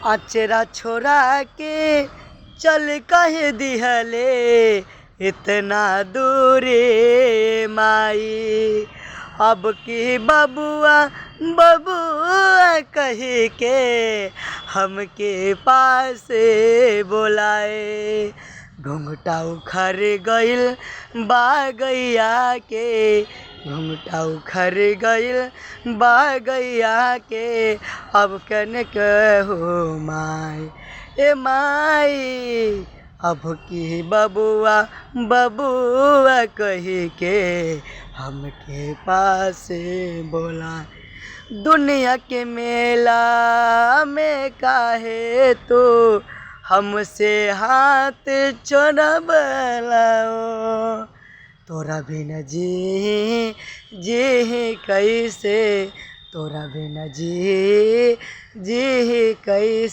अचरा छोरा के चल कह दिहले इतना दूरे माई। अब की बबुआ बबुआ कह के हमके पास बोलाए। घुंघटा उखड़ गइल बा गैया के, घुंघटा उखड़ गइल बा गैया के। अब कन कहो माई ए माई, अब की बबुआ बबुआ कह के हमके पास बोला। दुनिया के मेला में काहे तो हमसे हाथ छोड़बलाओ। तोरा बिन जी कैसे, तोरा बिन जी कैसे।